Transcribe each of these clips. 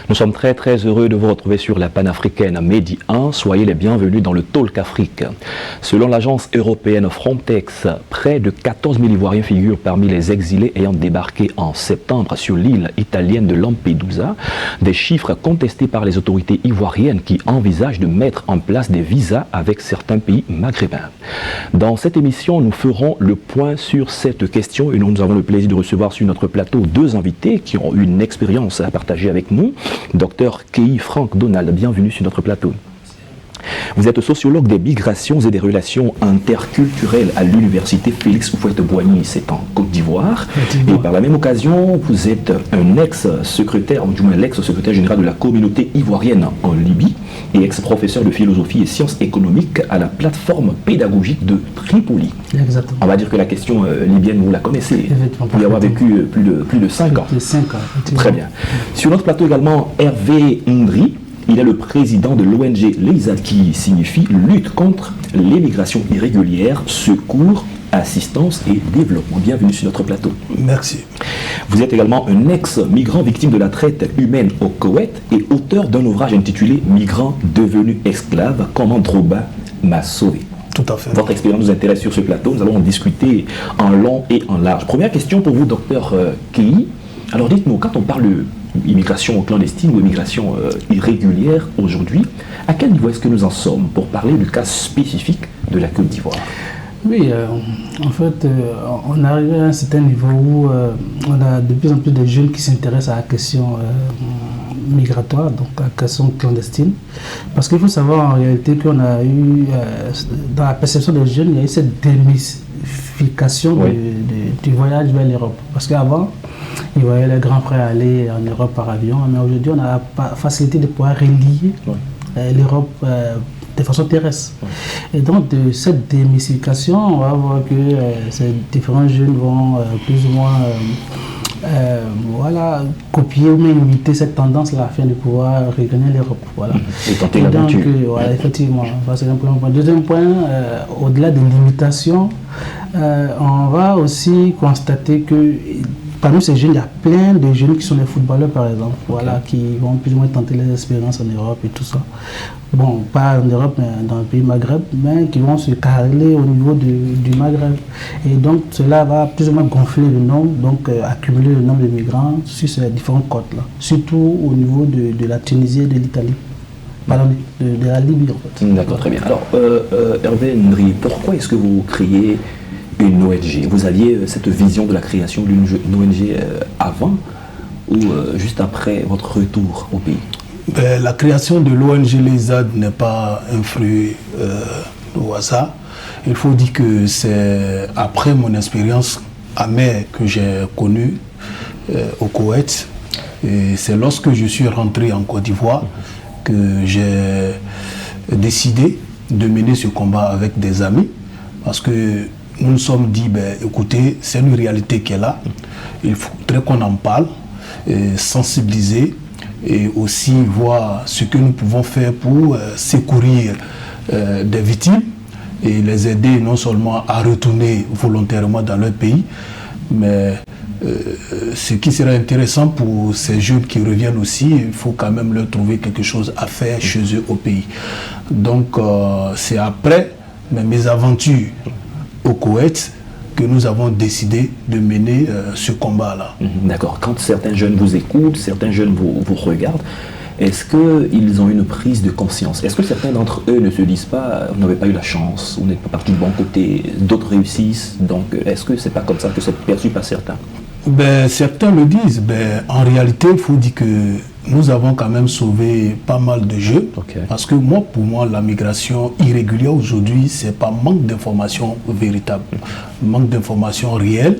Nous sommes très heureux de vous retrouver sur la panafricaine Medi 1. Soyez les bienvenus dans le Talk Afrique. Selon l'agence européenne Frontex, près de 14 000 Ivoiriens figurent parmi les exilés ayant débarqué en septembre sur l'île italienne de Lampedusa. Des chiffres contestés par les autorités ivoiriennes qui envisagent de mettre en place des visas avec certains pays maghrébins. Dans cette émission, nous ferons le point sur cette question et nous avons le plaisir de recevoir sur notre plateau deux invités qui ont eu une expérience à partager avec nous. Dr Kei Frank Donald, bienvenue sur notre plateau. Vous êtes sociologue des migrations et des relations interculturelles à l'université Félix Houphouët-Boigny, c'est en Côte d'Ivoire. Et par la même occasion, vous êtes un ex-secrétaire, ou du moins l'ex-secrétaire général de la communauté ivoirienne en Libye et ex-professeur de philosophie et sciences économiques à la plateforme pédagogique de Tripoli. Exactement. On va dire que la question libyenne, vous la connaissez. Vous y avoir vécu plus de 5 ans. Plus de 5 ans. Très bien. Sur notre plateau également, Hervé Ndri. Il est le président de l'ONG LEISA, qui signifie lutte contre l'immigration irrégulière, secours, assistance et développement. Bienvenue sur notre plateau. Merci. Vous êtes également un ex-migrant victime de la traite humaine au Koweït et auteur d'un ouvrage intitulé « Migrants devenus esclaves, comment Drouba m'a sauvé ». Tout à fait. Votre expérience nous intéresse sur ce plateau. Nous allons en discuter en long et en large. Première question pour vous, docteur Kei. Alors dites-nous, quand on parle d'immigration clandestine ou immigration irrégulière aujourd'hui, à quel niveau est-ce que nous en sommes pour parler du cas spécifique de la Côte d'Ivoire? Oui, en fait, on arrive à un certain niveau où on a de plus en plus de jeunes qui s'intéressent à la question migratoire, donc à la question clandestine. Parce qu'il faut savoir en réalité qu'on a eu, dans la perception des jeunes, il y a eu cette démystification du voyage vers l'Europe. Parce qu'avant, ils voyaient les grands frères aller en Europe par avion, mais aujourd'hui on a la facilité de pouvoir relier l'Europe de façon terrestre. Et donc de cette démystification, on va voir que ces différents jeunes vont plus ou moins copier ou même imiter cette tendance-là afin de pouvoir regagner l'Europe. Voilà. Et tenter l'aventure. Voilà, effectivement, c'est un premier point. Deuxième point, au-delà de l'imitation, on va aussi constater que parmi ces jeunes, il y a plein de jeunes qui sont des footballeurs, par exemple, qui vont plus ou moins tenter les expériences en Europe et tout ça. Bon, pas en Europe, mais dans le pays Maghreb, mais qui vont se caler au niveau du Maghreb. Et donc, cela va plus ou moins gonfler le nombre, donc accumuler le nombre de migrants sur ces différents côtes-là. Surtout au niveau de la Tunisie et de l'Italie. Pardon, de la Libye, en fait. D'accord, très bien. Alors, Hervé Ndri, pourquoi est-ce que vous créez une ONG? Vous aviez cette vision de la création d'une ONG avant ou juste après votre retour au pays? La création de l'ONG LEISA n'est pas un fruit au hasard. Il faut dire que c'est après mon expérience amère que j'ai connue au Koweït. Et c'est lorsque je suis rentré en Côte d'Ivoire que j'ai décidé de mener ce combat avec des amis. Parce que nous nous sommes dit, écoutez, c'est une réalité qui est là. Il faudrait qu'on en parle, sensibiliser et aussi voir ce que nous pouvons faire pour secourir des victimes et les aider non seulement à retourner volontairement dans leur pays, mais ce qui serait intéressant pour ces jeunes qui reviennent aussi, il faut quand même leur trouver quelque chose à faire chez eux au pays. Donc c'est après mes aventures au Koweït que nous avons décidé de mener ce combat-là. D'accord. Quand certains jeunes vous écoutent, certains jeunes vous regardent, est-ce qu'ils ont une prise de conscience? Est-ce que certains d'entre eux ne se disent pas « on n'avait pas eu la chance, on n'est pas parti du bon côté, d'autres réussissent », donc est-ce que c'est pas comme ça que c'est perçu par certains? Certains le disent. En réalité, il faut dire que nous avons quand même sauvé pas mal de jeunes. Parce que pour moi, la migration irrégulière aujourd'hui, c'est pas manque d'informations véritables, manque d'informations réelles.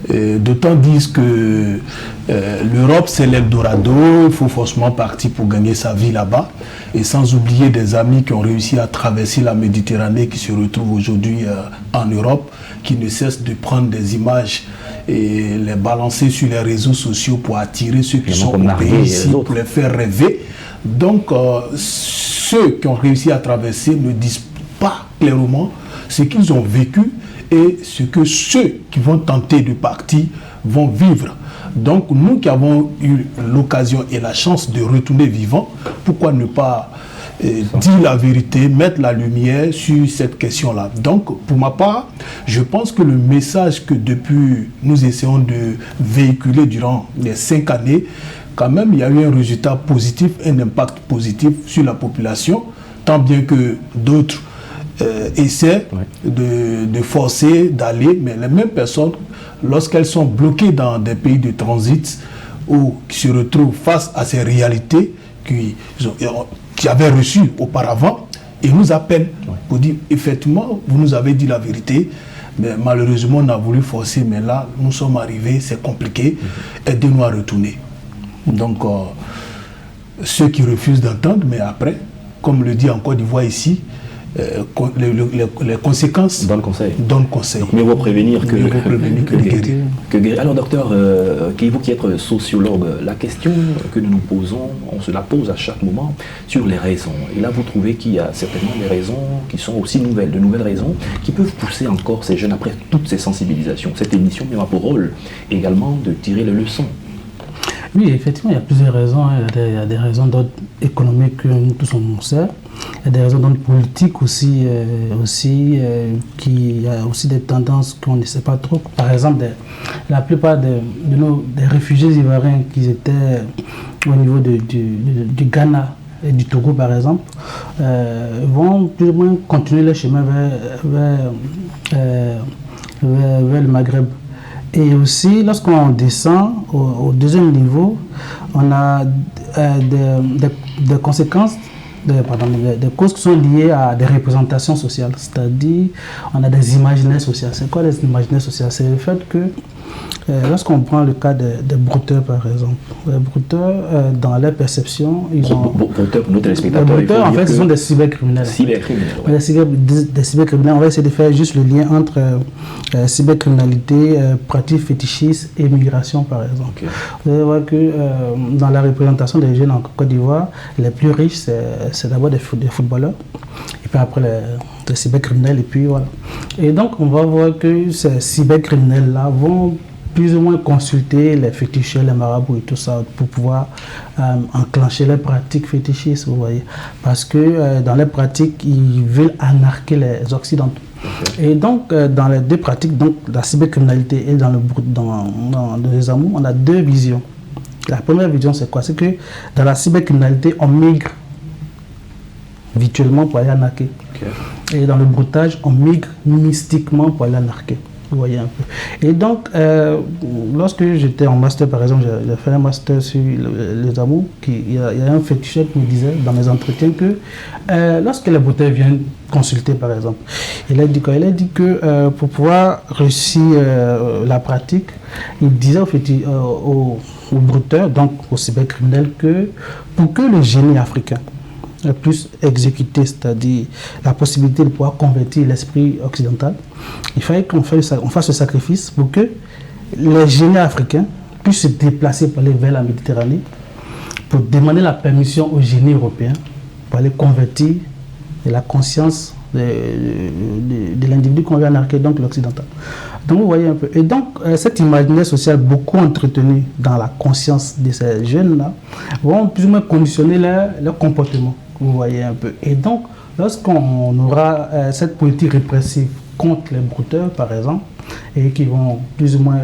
D'autant disent que l'Europe, c'est l'Eldorado, il faut forcément partir pour gagner sa vie là-bas. Et sans oublier des amis qui ont réussi à traverser la Méditerranée, qui se retrouvent aujourd'hui en Europe, qui ne cessent de prendre des images et les balancer sur les réseaux sociaux pour attirer ceux qui sont au pays ici, pour les faire rêver. Donc, ceux qui ont réussi à traverser ne disent pas clairement ce qu'ils ont vécu et ce que ceux qui vont tenter de partir vont vivre. Donc nous qui avons eu l'occasion et la chance de retourner vivants, pourquoi ne pas dire la vérité, mettre la lumière sur cette question-là. Donc pour ma part, je pense que le message que depuis nous essayons de véhiculer durant les 5 années, quand même il y a eu un résultat positif, un impact positif sur la population, tant bien que d'autres essaient de forcer, d'aller, mais les mêmes personnes, lorsqu'elles sont bloquées dans des pays de transit ou qui se retrouvent face à ces réalités qui avaient reçu auparavant, ils nous appellent pour dire effectivement, vous nous avez dit la vérité, mais malheureusement on a voulu forcer, mais là nous sommes arrivés, c'est compliqué, aidez-nous à retourner. Donc ceux qui refusent d'entendre, mais après, comme le dit en Côte d'Ivoire ici, les conséquences donnent conseil. Donc, mieux vaut prévenir que guérir. Alors docteur, vous qui êtes sociologue, la question que nous nous posons, on se la pose à chaque moment sur les raisons. Et là vous trouvez qu'il y a certainement des raisons qui sont aussi nouvelles, de nouvelles raisons qui peuvent pousser encore ces jeunes après toutes ces sensibilisations. Cette émission a pour rôle également de tirer les leçons. Oui, effectivement, il y a plusieurs raisons. Il y a des raisons d'ordre économique que nous tous on sait. Il y a des raisons d'ordre politique aussi, il y a aussi des tendances qu'on ne sait pas trop. Par exemple, la plupart des réfugiés ivoiriens qui étaient au niveau du Ghana et du Togo, par exemple, vont plus ou moins continuer leur chemin vers le Maghreb. Et aussi, lorsqu'on descend au deuxième niveau, on a des conséquences, des causes qui sont liées à des représentations sociales. C'est-à-dire, on a des imaginaires sociaux. C'est quoi les imaginaires sociaux? C'est le fait que, lorsqu'on prend le cas des brouteurs, par exemple, les brouteurs, dans leur perception, ils ont... Brouteurs, pour nos téléspectateurs, les brouteurs, en fait, ce sont des cybercriminels. Des cybercriminels, on va essayer de faire juste le lien entre cybercriminalité, pratique fétichiste et migration, par exemple. Okay. Vous allez voir que dans la représentation des jeunes en Côte d'Ivoire, les plus riches, c'est d'abord des footballeurs, et puis après les cybercriminels, et puis voilà. Et donc, on va voir que ces cybercriminels-là vont plus ou moins consulter les féticheurs, les marabouts et tout ça pour pouvoir enclencher les pratiques fétichistes, vous voyez. Parce que dans les pratiques, ils veulent anarquer les Occidentaux. Okay. Et donc, dans les deux pratiques, donc la cybercriminalité et dans les amours, on a deux visions. La première vision, c'est quoi? C'est que dans la cybercriminalité, on migre virtuellement pour aller anarquer. Okay. Et dans le broutage, on migre mystiquement pour aller anarquer. Vous voyez un peu. Et donc, lorsque j'étais en master, par exemple, j'ai fait un master sur les amours, il y a un féticheur qui me disait dans mes entretiens que lorsque les brouteurs viennent consulter, par exemple, il a dit que pour pouvoir réussir la pratique, il disait aux brouteurs, donc aux cybercriminels, que pour que le génie africain plus exécuter, c'est-à-dire la possibilité de pouvoir convertir l'esprit occidental, il fallait qu'on fasse ce sacrifice pour que les génies africains puissent se déplacer pour aller vers la Méditerranée, pour demander la permission aux génies européens pour aller convertir la conscience de l'individu qu'on veut anarquer, donc l'occidental. Donc vous voyez un peu. Et donc cet imaginaire social beaucoup entretenu dans la conscience de ces jeunes-là vont plus ou moins conditionner leur comportement. Vous voyez un peu. Et donc, lorsqu'on aura cette politique répressive contre les brouteurs, par exemple, et qui vont plus ou moins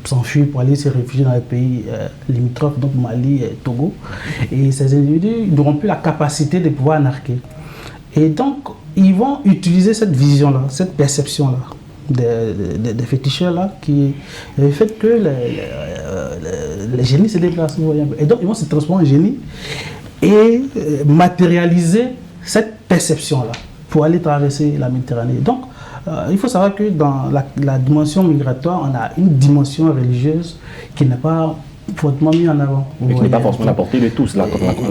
s'enfuir pour aller se réfugier dans les pays limitrophes, donc Mali et Togo, et ces individus n'auront plus la capacité de pouvoir anarquer. Et donc, ils vont utiliser cette vision-là, cette perception-là, des féticheurs-là, qui est le fait que les génies se déplacent. Vous voyez un peu. Et donc, ils vont se transformer en génies et matérialiser cette perception-là pour aller traverser la Méditerranée. Donc, il faut savoir que dans la dimension migratoire, on a une dimension religieuse qui n'est pas fortement mise en avant. Mais qui n'est pas forcément la portée de tous, la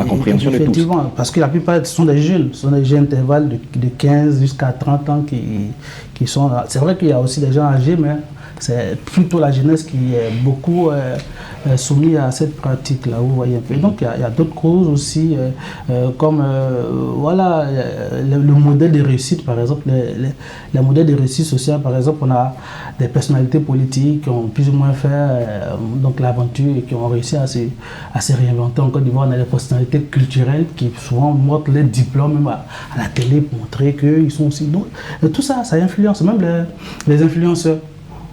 compréhension de tous. Effectivement, parce que la plupart sont des jeunes, ce sont des jeunes intervalles de 15 jusqu'à 30 ans qui sont là. C'est vrai qu'il y a aussi des gens âgés, mais c'est plutôt la jeunesse qui est beaucoup soumise à cette pratique-là, vous voyez un peu. Donc il y a d'autres causes aussi, comme voilà, le modèle de réussite, par exemple, les modèles de réussite sociale, par exemple, on a des personnalités politiques qui ont plus ou moins fait donc l'aventure et qui ont réussi à se réinventer. En Côte d'Ivoire, on a des personnalités culturelles qui souvent montrent les diplômes même à la télé pour montrer qu'ils sont aussi... Donc, tout ça, ça influence, même les influenceurs,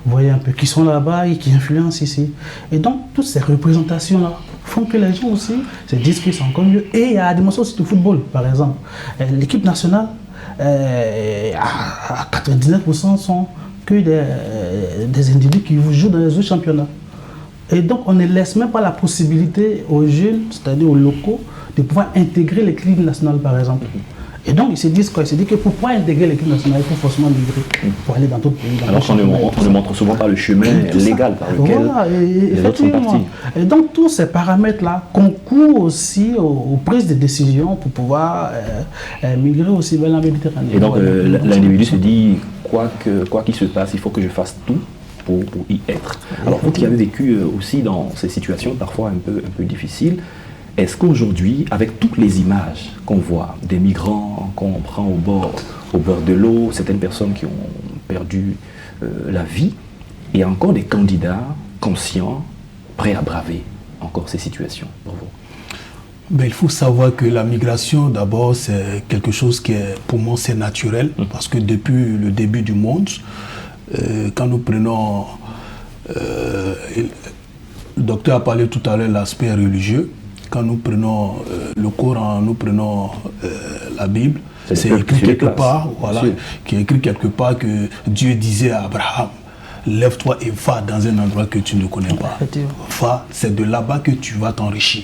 vous voyez un peu, qui sont là-bas et qui influencent ici. Et donc, toutes ces représentations-là font que les gens aussi se disent qu'ils sont encore mieux. Et il y a la dimension aussi du football, par exemple. L'équipe nationale, à 99% sont que des individus qui jouent dans les autres championnats. Et donc, on ne laisse même pas la possibilité aux jeunes, c'est-à-dire aux locaux, de pouvoir intégrer l'équipe nationale, par exemple. Et donc, ils se disent quoi? Ils se disent que pour pouvoir intégrer l'équipe nationale, il faut forcément migrer pour aller dans d'autres pays. Alors qu'on ne montre souvent pas le chemin légal par lequel les autres sont partis. Et donc, tous ces paramètres-là concourent aussi aux prises de décision pour pouvoir migrer aussi vers la Méditerranée. Et donc, l'individu se dit, quoi qu'il se passe, il faut que je fasse tout pour y être. Alors, vous qui avez vécu aussi dans ces situations parfois un peu difficiles, est-ce qu'aujourd'hui, avec toutes les images qu'on voit, des migrants qu'on prend au bord de l'eau, certaines personnes qui ont perdu la vie, il y a encore des candidats conscients, prêts à braver encore ces situations pour vous? Ben, il faut savoir que la migration, d'abord, c'est quelque chose qui est, pour moi, c'est naturel, parce que depuis le début du monde, quand nous prenons... le docteur a parlé tout à l'heure de l'aspect religieux. Quand nous prenons le Coran, nous prenons la Bible, c'est écrit quelque part, voilà, qui est écrit quelque part que Dieu disait à Abraham, lève-toi et va dans un endroit que tu ne connais pas. Va, c'est de là-bas que tu vas t'enrichir.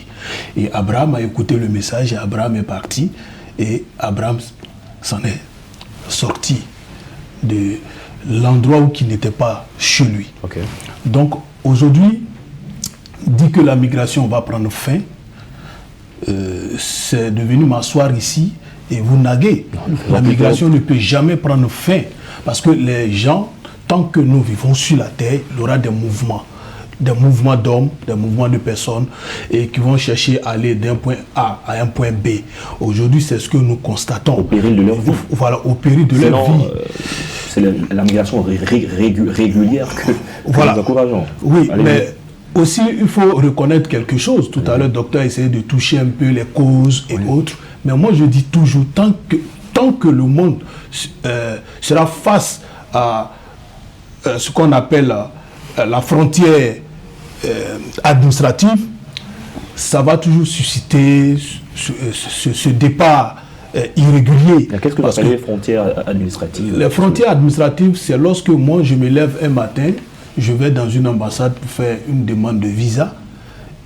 Et Abraham a écouté le message et Abraham est parti et Abraham s'en est sorti de l'endroit où il n'était pas chez lui. Okay. Donc aujourd'hui, dit que la migration va prendre fin, c'est devenu m'asseoir ici et vous naguer. La migration ne peut jamais prendre fin parce que les gens, tant que nous vivons sur la terre, il y aura des mouvements d'hommes, des mouvements de personnes et qui vont chercher à aller d'un point A à un point B. Aujourd'hui, c'est ce que nous constatons. Au péril de leur vie. Voilà, au péril de leur vie. C'est la migration régulière que voilà. Nous encourageons. Oui, mais aussi, il faut reconnaître quelque chose. Tout à l'heure, le docteur a essayé de toucher un peu les causes et autres. Mais moi, je dis toujours, tant que le monde sera face à ce qu'on appelle la frontière administrative, ça va toujours susciter ce départ irrégulier. Qu'est-ce que vous appelez les frontières administratives? Les frontières administratives, c'est lorsque moi, je me lève un matin, je vais dans une ambassade pour faire une demande de visa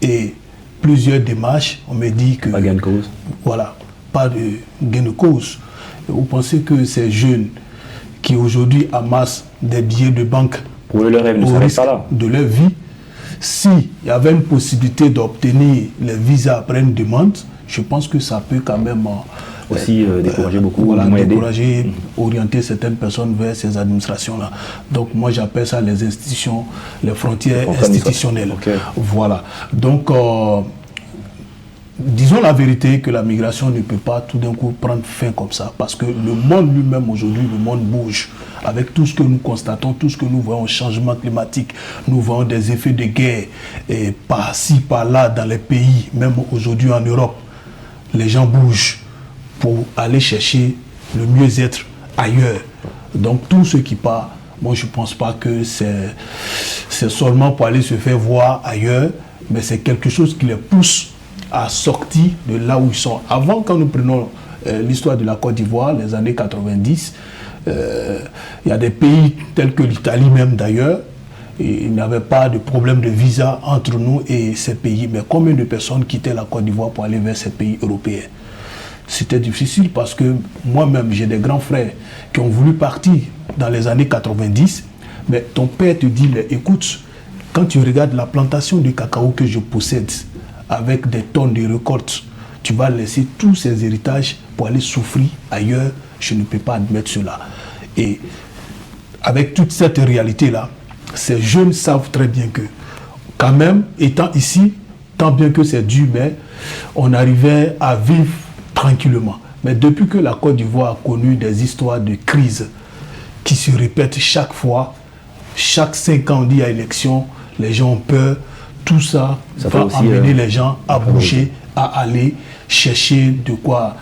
et plusieurs démarches, on me dit que... Pas gain de cause. Voilà, pas de gain de cause. Et vous pensez que ces jeunes qui aujourd'hui amassent des billets de banque pour leur rêve ne s'arrête pas là. De leur vie, s'il y avait une possibilité d'obtenir les visas après une demande, je pense que ça peut quand même... aussi décourager beaucoup, voilà, décourager, orienter certaines personnes vers ces administrations-là. Donc moi j'appelle ça les institutions, les frontières institutionnelles. Okay. Voilà. Donc disons la vérité que la migration ne peut pas tout d'un coup prendre fin comme ça, parce que le monde lui-même aujourd'hui, le monde bouge. Avec tout ce que nous constatons, tout ce que nous voyons, changement climatique, nous voyons des effets de guerre, et par-ci, par-là, dans les pays, même aujourd'hui en Europe, les gens bougent pour aller chercher le mieux-être ailleurs. Donc tout ce qui part, moi je ne pense pas que c'est seulement pour aller se faire voir ailleurs, mais c'est quelque chose qui les pousse à sortir de là où ils sont. Avant, quand nous prenons l'histoire de la Côte d'Ivoire, les années 90, il y a des pays tels que l'Italie même d'ailleurs, il n'y avait pas de problème de visa entre nous et ces pays. Mais combien de personnes quittaient la Côte d'Ivoire pour aller vers ces pays européens? C'était difficile parce que moi-même, j'ai des grands frères qui ont voulu partir dans les années 90, mais ton père te dit, écoute, quand tu regardes la plantation de cacao que je possède, avec des tonnes de récoltes, tu vas laisser tous ces héritages pour aller souffrir ailleurs, je ne peux pas admettre cela. Et avec toute cette réalité-là, ces jeunes savent très bien que, quand même, étant ici, tant bien que c'est dur, mais on arrivait à vivre tranquillement. Mais depuis que la Côte d'Ivoire a connu des histoires de crise qui se répètent chaque fois, chaque 5 ans on dit à élection, les gens ont peur, tout ça va aussi amener les gens à bouger, à aller chercher de quoi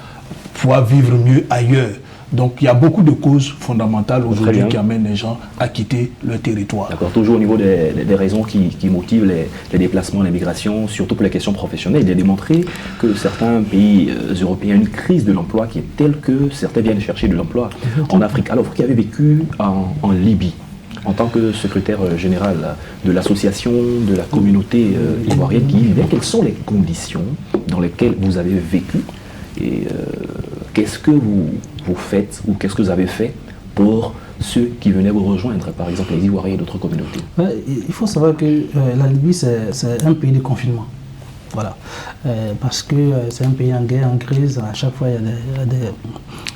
pouvoir vivre mieux ailleurs. Donc il y a beaucoup de causes fondamentales aujourd'hui qui amènent les gens à quitter leur territoire. D'accord, toujours au niveau des raisons qui motivent les déplacements, les migrations, surtout pour les questions professionnelles. Il est démontré que certains pays européens ont une crise de l'emploi qui est telle que certains viennent chercher de l'emploi en Afrique. Alors vous qui avez vécu en Libye, en tant que secrétaire général de l'association de la communauté ivoirienne qui y vit, quelles sont les conditions dans lesquelles vous avez vécu et qu'est-ce que vous faites ou qu'est-ce que vous avez fait pour ceux qui venaient vous rejoindre, par exemple les Ivoiriens et d'autres communautés? Il faut savoir que la Libye, c'est un pays de confinement. Voilà. Parce que c'est un pays en guerre, en crise. À chaque fois, il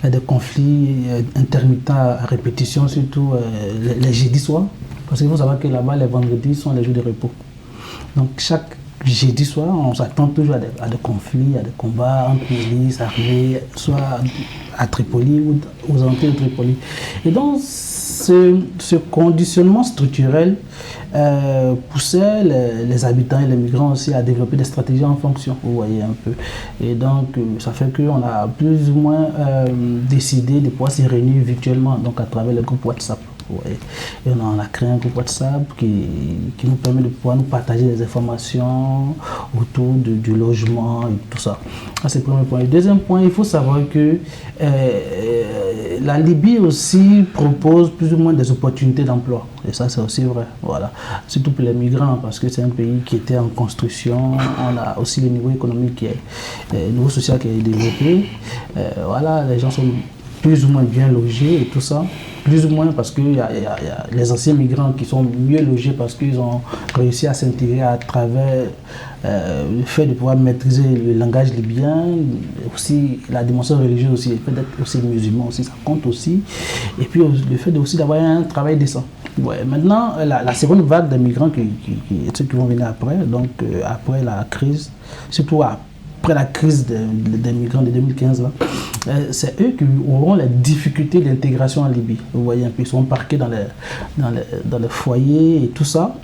y a des conflits intermittents à répétition, surtout les jeudis soirs. Parce qu'il faut savoir que là-bas, les vendredis sont les jours de repos. Donc, chaque jeudi soir, on s'attend toujours à des conflits, à des combats entre milices, armées, soit à Tripoli ou aux alentours de Tripoli. Et donc, ce conditionnement structurel poussait les habitants et les migrants aussi à développer des stratégies en fonction, vous voyez un peu. Et donc, ça fait qu'on a plus ou moins décidé de pouvoir se réunir virtuellement, donc à travers le groupe WhatsApp. Ouais. Et on a créé un groupe WhatsApp qui nous permet de pouvoir nous partager des informations autour du logement et tout ça. Ça, c'est le premier point. Le deuxième point, il faut savoir que la Libye aussi propose plus ou moins des opportunités d'emploi. Et ça, c'est aussi vrai. Voilà. Surtout pour les migrants, parce que c'est un pays qui était en construction. On a aussi le niveau économique, le niveau social qui est développé. Voilà, les gens sont plus ou moins bien logés et tout ça. Plus ou moins parce qu'il y a les anciens migrants qui sont mieux logés parce qu'ils ont réussi à s'intégrer à travers le fait de pouvoir maîtriser le langage libyen, aussi la dimension religieuse aussi, le fait d'être aussi musulman aussi, ça compte aussi. Et puis le fait aussi d'avoir un travail décent. Ouais, maintenant, la seconde vague des migrants, ceux qui vont venir après, donc après la crise, surtout après la crise des migrants de 2015, là, c'est eux qui auront les difficultés d'intégration en Libye. Vous voyez un peu, ils sont parqués dans les foyers et tout ça.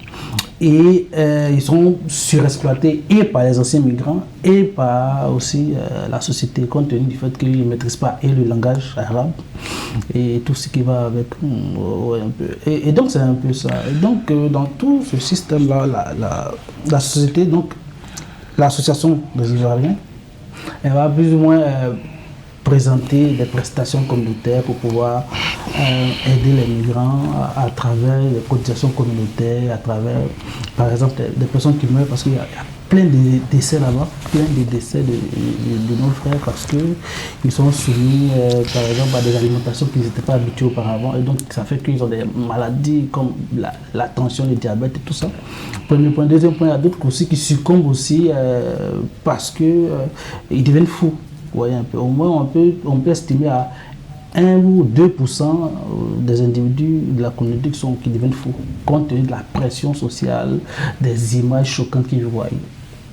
Et ils sont surexploités et par les anciens migrants et par aussi la société, compte tenu du fait qu'ils ne maîtrisent pas et le langage arabe et tout ce qui va avec. Ouais, un peu. Et donc c'est un peu ça. Et donc dans tout ce système-là, la société, donc l'association des Ivoiriens, elle va plus ou moins présenter des prestations communautaires pour pouvoir aider les migrants à travers les cotisations communautaires, à travers, par exemple, des personnes qui meurent parce qu'il y a plein de décès là-bas, plein de décès de nos frères parce qu'ils sont soumis, par exemple, à des alimentations qu'ils n'étaient pas habitués auparavant. Et donc, ça fait qu'ils ont des maladies comme la tension, le diabète et tout ça. Premier point. Deuxième point, il y a d'autres aussi qui succombent aussi parce qu'ils deviennent fous. Vous voyez un peu. Au moins, on peut estimer à 1 ou 2% des individus de la communauté qui deviennent fous, compte tenu de la pression sociale, des images choquantes qu'ils voient.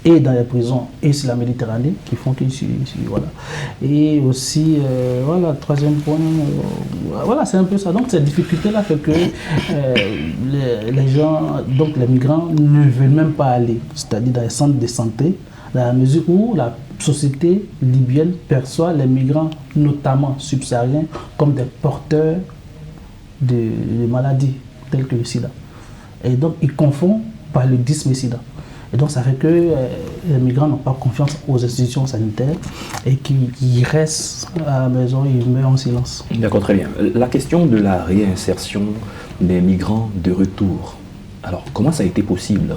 Et dans les prisons, et sur la Méditerranée, qui font qu'ils voilà. Et aussi, voilà, troisième point, voilà, c'est un peu ça. Donc, cette difficulté-là fait que les gens, donc les migrants, ne veulent même pas aller, c'est-à-dire dans les centres de santé, dans la mesure où la société libyenne perçoit les migrants, notamment subsahariens, comme des porteurs de maladies telles que le sida. Et donc, ils confondent paludisme et sida. Et donc, ça fait que les migrants n'ont pas confiance aux institutions sanitaires et qu'ils restent à la maison, ils meurent en silence. D'accord, très bien. La question de la réinsertion des migrants de retour. Alors, comment ça a été possible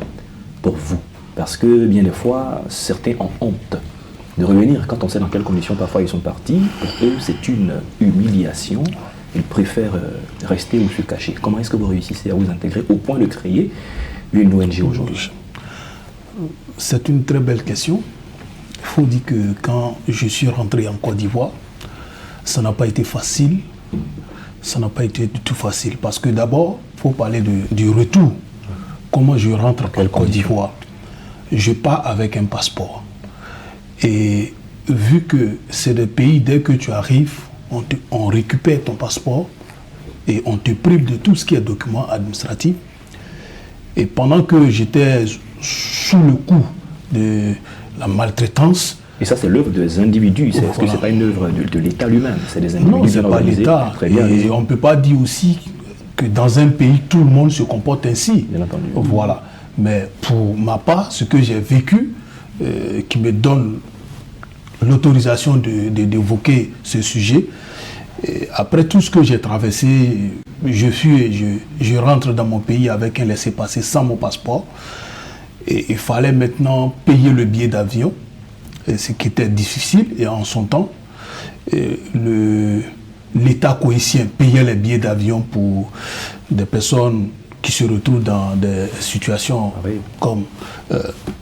pour vous? Parce que bien des fois, certains ont honte de revenir quand on sait dans quelles conditions parfois ils sont partis. Pour eux, c'est une humiliation. Ils préfèrent rester ou se cacher. Comment est-ce que vous réussissez à vous intégrer au point de créer une ONG aujourd'hui? C'est une très belle question. Il faut dire que quand je suis rentré en Côte d'Ivoire, ça n'a pas été facile. Ça n'a pas été du tout facile parce que d'abord, faut parler du retour. Comment je rentre en Côte d'Ivoire? Je pars avec un passeport. Et vu que c'est des pays, dès que tu arrives, on récupère ton passeport et on te prive de tout ce qui est document administratif. Et pendant que j'étais sous le coup de la maltraitance. Et ça, c'est l'œuvre des individus. Est-ce que ce n'est pas une œuvre de l'État lui-même? C'est des individus. Non, ce n'est pas l'État. Et on ne peut pas dire aussi que dans un pays, tout le monde se comporte ainsi. Bien entendu. Voilà. Mais pour ma part, ce que j'ai vécu, qui me donne l'autorisation d'évoquer ce sujet, et après tout ce que j'ai traversé, je fuis et je rentre dans mon pays avec un laissez-passer sans mon passeport. Et il fallait maintenant payer le billet d'avion, ce qui était difficile. Et en son temps, l'État coïtien payait les billets d'avion pour des personnes qui se retrouvent dans des situations comme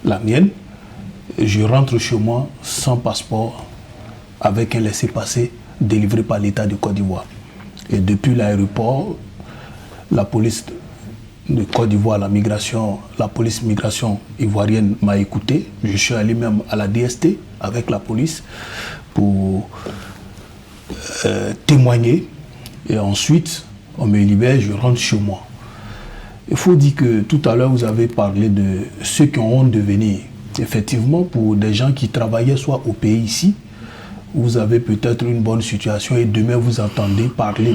la mienne. Je rentre chez moi sans passeport, avec un laissez-passer délivré par l'État de Côte d'Ivoire. Et depuis l'aéroport, la police de Côte d'Ivoire, la police migration ivoirienne m'a écouté. Je suis allé même à la DST avec la police pour témoigner. Et ensuite, on me libère, je rentre chez moi. Il faut dire que tout à l'heure, vous avez parlé de ceux qui ont honte de venir. Effectivement, pour des gens qui travaillaient soit au pays ici, vous avez peut-être une bonne situation et demain vous entendez parler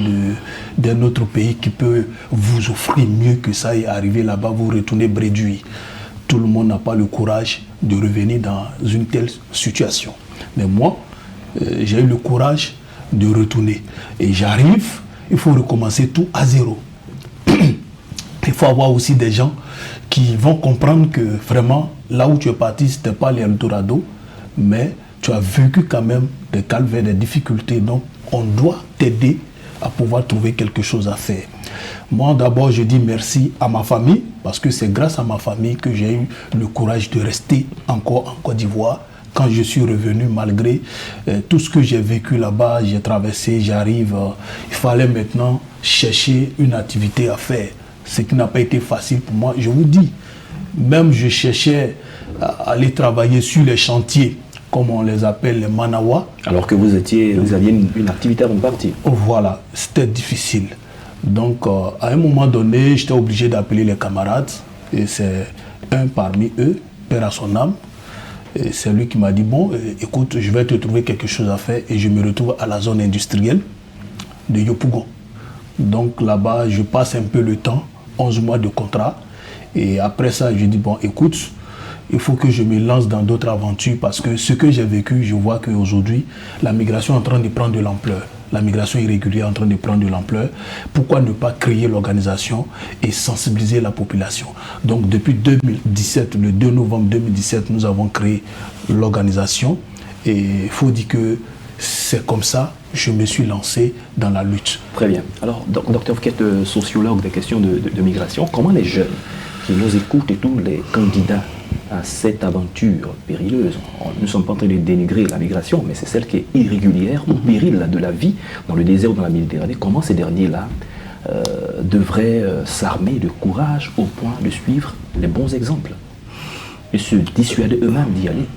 d'un autre pays qui peut vous offrir mieux que ça et arriver là-bas, vous retournez brédouille. Tout le monde n'a pas le courage de revenir dans une telle situation. Mais moi, j'ai eu le courage de retourner. Et j'arrive, il faut recommencer tout à zéro. Il faut avoir aussi des gens qui vont comprendre que vraiment, là où tu es parti, ce n'était pas l'Eldorado, mais tu as vécu quand même des calvaires, des difficultés. Donc, on doit t'aider à pouvoir trouver quelque chose à faire. Moi, d'abord, je dis merci à ma famille, parce que c'est grâce à ma famille que j'ai eu le courage de rester encore en Côte d'Ivoire. Quand je suis revenu, malgré tout ce que j'ai vécu là-bas, j'ai traversé, j'arrive, il fallait maintenant chercher une activité à faire. Ce qui n'a pas été facile pour moi. Je vous dis, même je cherchais à aller travailler sur les chantiers, comme on les appelle les manawa. Alors que vous aviez une activité avant de partir. Voilà, c'était difficile. Donc, à un moment donné, j'étais obligé d'appeler les camarades. Et c'est un parmi eux, père à son âme. Et c'est lui qui m'a dit, bon, écoute, je vais te trouver quelque chose à faire. Et je me retrouve à la zone industrielle de Yopougon. Donc là-bas, je passe un peu le temps, 11 mois de contrat. Et après ça, je dis, bon, écoute, il faut que je me lance dans d'autres aventures parce que ce que j'ai vécu, je vois qu'aujourd'hui, la migration est en train de prendre de l'ampleur. La migration irrégulière est en train de prendre de l'ampleur. Pourquoi ne pas créer l'organisation et sensibiliser la population? Donc depuis 2017, le 2 novembre 2017, nous avons créé l'organisation. Et il faut dire que c'est comme ça que je me suis lancé dans la lutte. Très bien. Alors, docteur, vous êtes sociologue des questions de migration. Comment les jeunes qui nous écoutent et tous les candidats à cette aventure périleuse, nous ne sommes pas en train de dénigrer la migration, mais c'est celle qui est irrégulière, au péril de la vie, dans le désert ou dans la Méditerranée, comment ces derniers-là devraient s'armer de courage au point de suivre les bons exemples et se dissuader eux-mêmes d'y aller?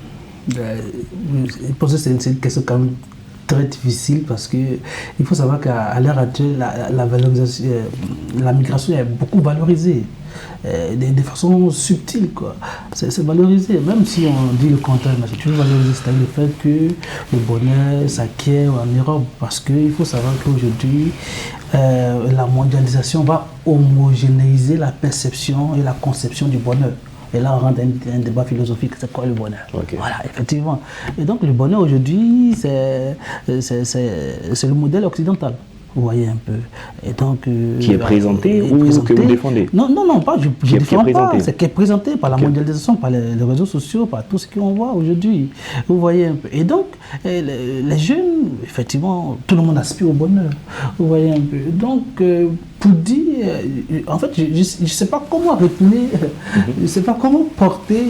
Pour ça, c'est une question quand même très difficile parce qu'il faut savoir qu'à l'heure actuelle, la migration est beaucoup valorisée. De façon subtile, quoi. C'est valorisé, même si on dit le contraire, mais c'est toujours valorisé, c'est-à-dire le fait que le bonheur s'acquiert en Europe, parce qu'il faut savoir qu'aujourd'hui, la mondialisation va homogénéiser la perception et la conception du bonheur. Et là, on rentre dans un débat philosophique, c'est quoi le bonheur? Okay. Voilà, effectivement. Et donc, le bonheur aujourd'hui, c'est le modèle occidental. Vous voyez un peu. Et donc, qui est présenté ou que vous défendez? Non, pas, je ne défends pas. C'est qui est présenté par la mondialisation, par les réseaux sociaux, par tout ce qu'on voit aujourd'hui. Vous voyez un peu. Et donc, les jeunes, effectivement, tout le monde aspire au bonheur. Vous voyez un peu. Donc, pour dire, en fait, je ne sais pas comment retourner, je ne sais pas comment porter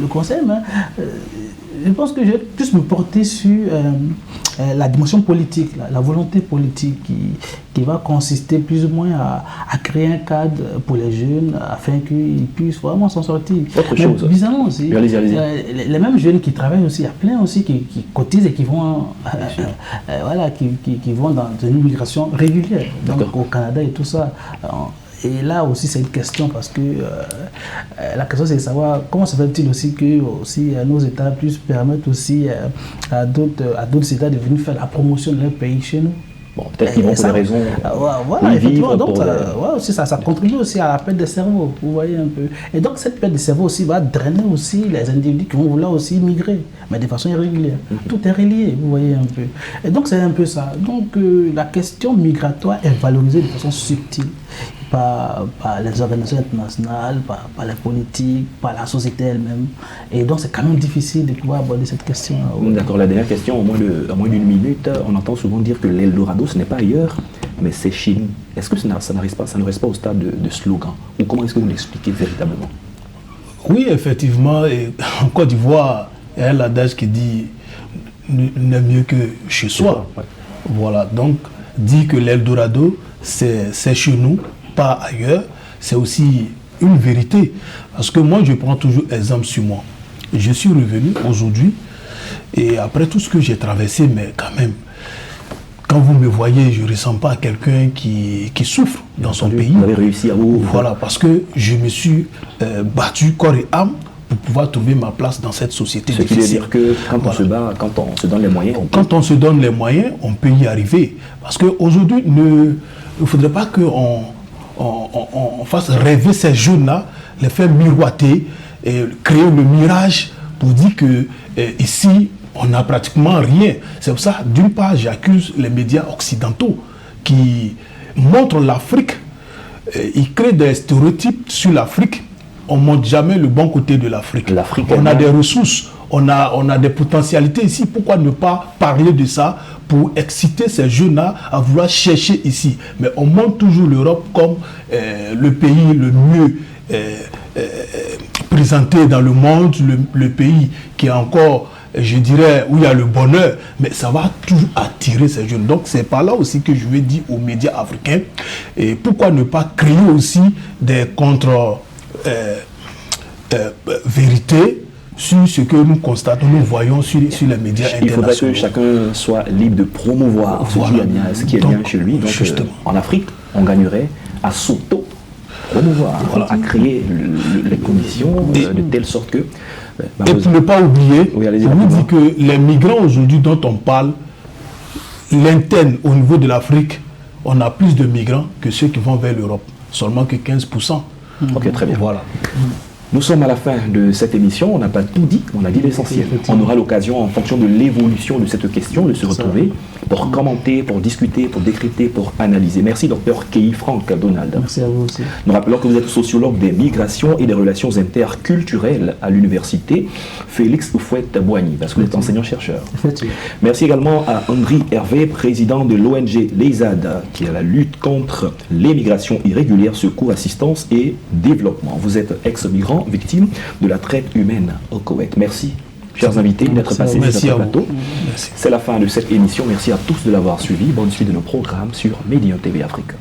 le conseil, mais je pense que je vais plus me porter sur la dimension politique, la volonté politique qui va consister plus ou moins à créer un cadre pour les jeunes afin qu'ils puissent vraiment s'en sortir. Autre chose. Bizarrement aussi, allez-y. Les mêmes jeunes qui travaillent aussi, il y a plein aussi qui cotisent et qui vont, voilà, qui vont dans une immigration régulière, donc au Canada et tout ça. Et là aussi, c'est une question parce que la question, c'est de savoir comment se fait-il aussi que aussi, nos États puissent permettre aussi à d'autres États de venir faire la promotion de leur pays chez nous. Bon, peut-être qu'ils vont pour des raisons. Voilà, effectivement. Donc, aussi, ça contribue aussi à la perte des cerveaux, vous voyez un peu. Et donc, cette perte de cerveau aussi va drainer aussi les individus qui vont vouloir aussi migrer, mais de façon irrégulière. Tout est relié, vous voyez un peu. Et donc, c'est un peu ça. Donc, la question migratoire est valorisée de façon subtile par les organisations internationales, par les politiques, par la société elle-même. Et donc, c'est quand même difficile de pouvoir aborder cette question. D'accord, la dernière question, en moins d'une minute, on entend souvent dire que l'Eldorado, ce n'est pas ailleurs, mais c'est chez nous. Est-ce que ça ne reste pas au stade de slogan? Ou comment est-ce que vous l'expliquez véritablement? Oui, effectivement, et en Côte d'Ivoire, il y a un adage qui dit « n'est mieux que chez soi ». Voilà, donc, dit que l'Eldorado, c'est chez nous, pas ailleurs, c'est aussi une vérité. Parce que moi, je prends toujours exemple sur moi. Je suis revenu aujourd'hui, et après tout ce que j'ai traversé, mais quand même, quand vous me voyez, je ne ressens pas quelqu'un qui souffre dans son pays. Vous avez réussi à vous... Voilà, parce que je me suis battu corps et âme pour pouvoir trouver ma place dans cette société. Ce qui veut dire que quand on se bat, quand on se donne les moyens... on se donne les moyens, on peut y arriver. Parce qu'aujourd'hui, il ne faudrait pas qu'on fasse rêver ces jeunes-là, les faire miroiter, et créer le mirage pour dire que ici, on n'a pratiquement rien. C'est pour ça, d'une part, j'accuse les médias occidentaux qui montrent l'Afrique, ils créent des stéréotypes sur l'Afrique. On ne montre jamais le bon côté de l'Afrique. On a des ressources, on a des potentialités ici. Pourquoi ne pas parler de ça pour exciter ces jeunes-là à vouloir chercher ici? Mais on montre toujours l'Europe comme le pays le mieux présenté dans le monde, le pays qui est encore, je dirais, où il y a le bonheur, mais ça va toujours attirer ces jeunes. Donc c'est par là aussi que je vais dire aux médias africains, et pourquoi ne pas créer aussi des contre-vérités sur ce que nous constatons, nous voyons sur les médias internationaux. Il faudrait que chacun soit libre de promouvoir ce qui est bien chez lui. Donc en Afrique, on gagnerait à s'auto-promouvoir, à créer les conditions de telle sorte que... Et pour ne pas oublier, on nous dit que les migrants aujourd'hui dont on parle, l'interne au niveau de l'Afrique, on a plus de migrants que ceux qui vont vers l'Europe, seulement que 15%. Ok, très bien. Voilà. Nous sommes à la fin de cette émission, on n'a pas tout dit, on a dit l'essentiel. On aura l'occasion, en fonction de l'évolution de cette question, de se retrouver pour commenter, pour discuter, pour décrypter, pour analyser. Merci Dr Kei Frank Donald. Merci à vous aussi. Nous rappelons que vous êtes sociologue des migrations et des relations interculturelles à l'université Félix Houphouët-Boigny, parce que vous êtes enseignant-chercheur. Merci également à Andri Hervé, président de l'ONG l'EISAD, qui est à la lutte contre l'immigration irrégulière, secours, assistance et développement. Vous êtes ex-migrant, victime de la traite humaine au Koweït. Merci, chers invités, d'être passés sur notre plateau. C'est la fin de cette émission. Merci à tous de l'avoir suivi. Bonne suite de nos programmes sur Médian TV Afrique.